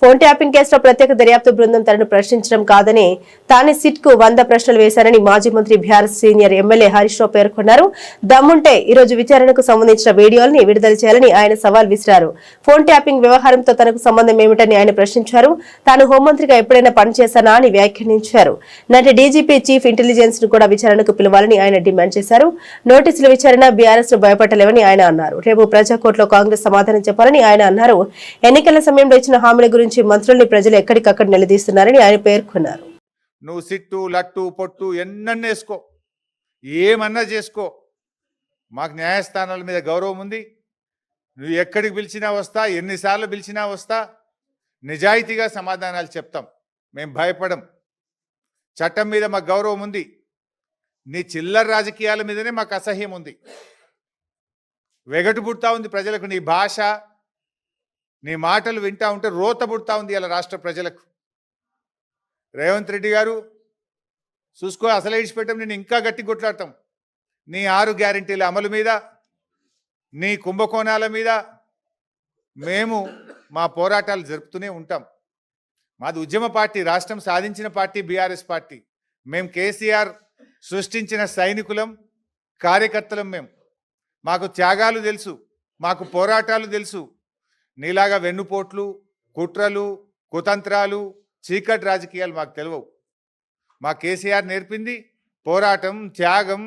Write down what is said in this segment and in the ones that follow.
Phone tapping కేసులో ప్రత్యేక దర్యాప్తు బృందం తనను ప్రశ్నించడం కాదని తానే సిట్ కు 100 ప్రశ్నలు వేశారని మాజీ మంత్రి BRS senior MLA Harish Rao పేర్కొన్నారు. దమ్ముంటే ఈ రోజు విచారణకు సంబంధించిన వీడియోల్ని విడుదల చేయాలని ఆయన సవాల్ విసిరారు. ఫోన్ ట్యాపింగ్ వ్యవహారంతో తనకు సంబంధం ఏమిటని ఆయన ప్రశ్నించారు. తాను హోంమంత్రిగా ఎప్పుడైనా పనిచేశానా అని వ్యాఖ్యానించారు. నాటి డీజీపీ చీఫ్ ఇంటెలిజెన్స్ ను కూడా విచారణకు పిలవాలని ఆయన డిమాండ్ చేశారు. నోటీసుల విచారణ బీఆర్ఎస్ ను భయపడలేవని ఆయన అన్నారు. రేపు ప్రజాకోర్టులో కాంగ్రెస్ సమాధానం చెప్పాలని ఆయన అన్నారు. ఎన్నికల సమయంలో ఇచ్చిన హామీల గురించి మంత్రుల్ని ప్రజలు ఎక్కడికక్కడ నిలదీస్తున్నారని ఆయన పేర్కొన్నారు. నువ్వు సిట్టు లట్టు పొట్టు ఎన్నన్నా వేసుకో, ఏమన్నా చేసుకో, మాకు న్యాయస్థానాల మీద గౌరవం ఉంది. నువ్వు ఎక్కడికి పిలిచినా వస్తా, ఎన్నిసార్లు పిలిచినా వస్తా, నిజాయితీగా సమాధానాలు చెప్తాం. మేము భయపడం. చట్టం మీద మాకు గౌరవం ఉంది. నీ చిల్లర రాజకీయాల మీదనే మాకు అసహ్యం ఉంది. వెగటు పుడతా ఉంది ప్రజలకు. నీ భాష, నీ మాటలు వింటా ఉంటే రోత పుడతా ఉంది ఇలా రాష్ట్ర ప్రజలకు. రేవంత్ రెడ్డి గారు చూసుకో, అసలే ఇడిచిపెట్టాం, నేను ఇంకా గట్టి కొట్లాడతాం. నీ 6 గ్యారెంటీల అమలు మీద, నీ కుంభకోణాల మీద మేము మా పోరాటాలు జరుపుతూనే ఉంటాం. మాది ఉద్యమ పార్టీ, రాష్ట్రం సాధించిన పార్టీ బీఆర్ఎస్ పార్టీ. మేము కేసీఆర్ సృష్టించిన సైనికులం, కార్యకర్తలం. మాకు త్యాగాలు తెలుసు, మాకు పోరాటాలు తెలుసు. నీలాగా వెన్నుపోట్లు, కుట్రలు, కుతంత్రాలు, చీకటి రాజకీయాలు మాకు తెలియవు. మా కేసీఆర్ నేర్పింది పోరాటం, త్యాగం,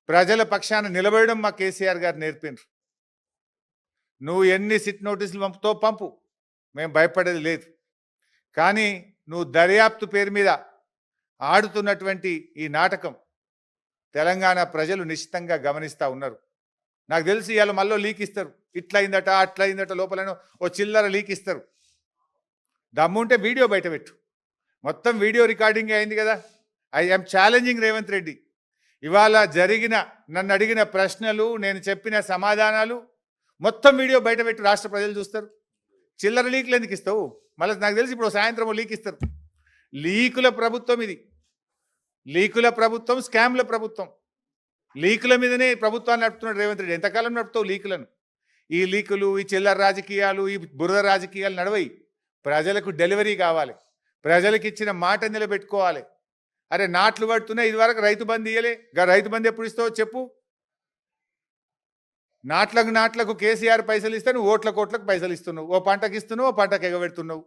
ప్రజల పక్షాన నిలబడడం మా కేసీఆర్ గారు నేర్పిండ్రు. నువ్వు ఎన్ని సిట్ నోటీసులు పంపుతో పంపు, మేము భయపడేది లేదు. కానీ నువ్వు దర్యాప్తు పేరు మీద ఆడుతున్నటువంటి ఈ నాటకం తెలంగాణ ప్రజలు నిశ్చితంగా గమనిస్తూ ఉన్నారు. నాకు తెలిసి ఇవాళ మళ్ళీ లీక్ ఇస్తారు. ఇట్లయిందట అట్లయిందట, లోపల ఓ చిల్లర లీక్ ఇస్తారు. దమ్ముంటే వీడియో బయట పెట్టు. మొత్తం వీడియో రికార్డింగ్ అయింది కదా. I am challenging Revanth Reddy. ఇవాళ జరిగిన, నన్ను అడిగిన ప్రశ్నలు, నేను చెప్పిన సమాధానాలు మొత్తం వీడియో బయట పెట్టు. రాష్ట్ర ప్రజలు చూస్తారు. చిల్లర లీకులు ఎందుకు ఇస్తావు? మళ్ళీ నాకు తెలిసి ఇప్పుడు సాయంత్రం లీక్ ఇస్తారు. లీకుల ప్రభుత్వం ఇది. లీకుల ప్రభుత్వం, స్కామ్ల ప్రభుత్వం. లీకుల మీదనే ప్రభుత్వాన్ని నడుపుతున్నాడు రేవంత్ రెడ్డి. ఎంతకాలం నడుపుతావు లీకులను? ఈ లీకులు, ఈ చిల్లర రాజకీయాలు, ఈ బురద రాజకీయాలు నడవయి. ప్రజలకు డెలివరీ కావాలి. ప్రజలకు ఇచ్చిన మాట నిలబెట్టుకోవాలి. అరే నాట్లు పడుతున్నాయి, ఇదివరకు రైతు బంధు ఇయ్యలే. రైతు బంధు ఎప్పుడు ఇస్తావో చెప్పు. నాట్లకు కేసీఆర్ పైసలు ఇస్తే నువ్వు ఓట్లకు పైసలు ఇస్తున్నావు. ఓ పంటకు ఇస్తున్నావు, ఓ పంటకు ఎగబెడుతున్నావు.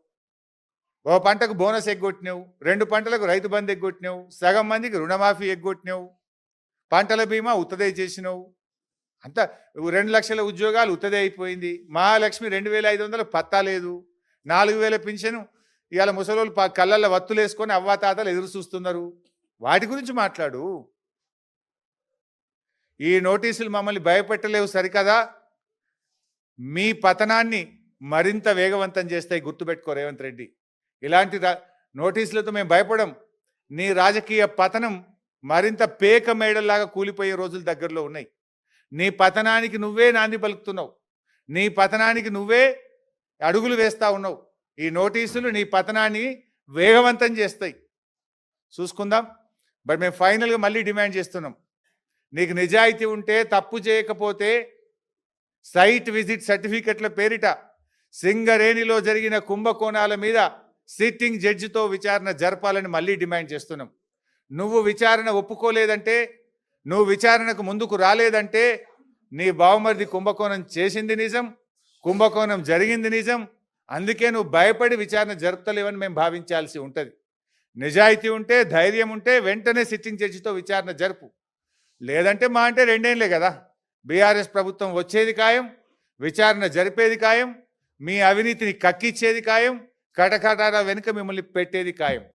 ఓ పంటకు బోనస్ ఎగ్గొట్టినావు, 2 పంటలకు రైతు బంధు ఎగ్గొట్టినావు, సగం మందికి రుణమాఫీ ఎగ్గొట్టినావు, పంటల బీమా ఉత్తదే చేసినావు. అంతా 2 లక్షల ఉద్యోగాలు ఉత్తదే అయిపోయింది. మహాలక్ష్మి 2500 పత్తా లేదు. 4000 పింఛను ఇవాళ ముసలోళ్ళు కళ్ళల్లో వత్తులు వేసుకొని అవ్వాతాతలు ఎదురు చూస్తున్నారు. వాటి గురించి మాట్లాడు. ఈ నోటీసులు మమ్మల్ని భయపెట్టలేవు సరికదా, మీ పతనాన్ని మరింత వేగవంతం చేస్తాయి. గుర్తుపెట్టుకో రేవంత్ రెడ్డి. ఇలాంటి నోటీసులతో మేము భయపడం. నీ రాజకీయ పతనం మరింత పేక మేడల్లాగా కూలిపోయే రోజులు దగ్గరలో ఉన్నాయి. నీ పతనానికి నువ్వే నాంది పలుకుతున్నావు. నీ పతనానికి నువ్వే అడుగులు వేస్తూ ఉన్నావు. ఈ నోటీసులు నీ పతనాన్ని వేగవంతం చేస్తాయి. చూసుకుందాం. బట్ మేము ఫైనల్గా మళ్ళీ డిమాండ్ చేస్తున్నాం. నీకు నిజాయితీ ఉంటే, తప్పు చేయకపోతే సైట్ విజిట్ సర్టిఫికెట్ల పేరిట సింగరేణిలో జరిగిన కుంభకోణాల మీద సిట్టింగ్ జడ్జితో విచారణ జరపాలని మళ్ళీ డిమాండ్ చేస్తున్నాం. నువ్వు విచారణ ఒప్పుకోలేదంటే, నువ్వు విచారణకు ముందుకు రాలేదంటే నీ బావమరిది కుంభకోణం చేసింది నిజం, కుంభకోణం జరిగింది నిజం. అందుకే నువ్వు భయపడి విచారణ జరుపుతలేవని మేము భావించాల్సి ఉంటుంది. నిజాయితీ ఉంటే, ధైర్యం ఉంటే వెంటనే సిట్టింగ్ జడ్జితో విచారణ జరుపు. లేదంటే మా అంటే 2 ఏళ్ళే కదా. బీఆర్ఎస్ ప్రభుత్వం వచ్చేది ఖాయం, విచారణ జరిపేది ఖాయం, మీ అవినీతిని కక్కిచ్చేది ఖాయం, కటకటాల వెనుక మిమ్మల్ని పెట్టేది ఖాయం.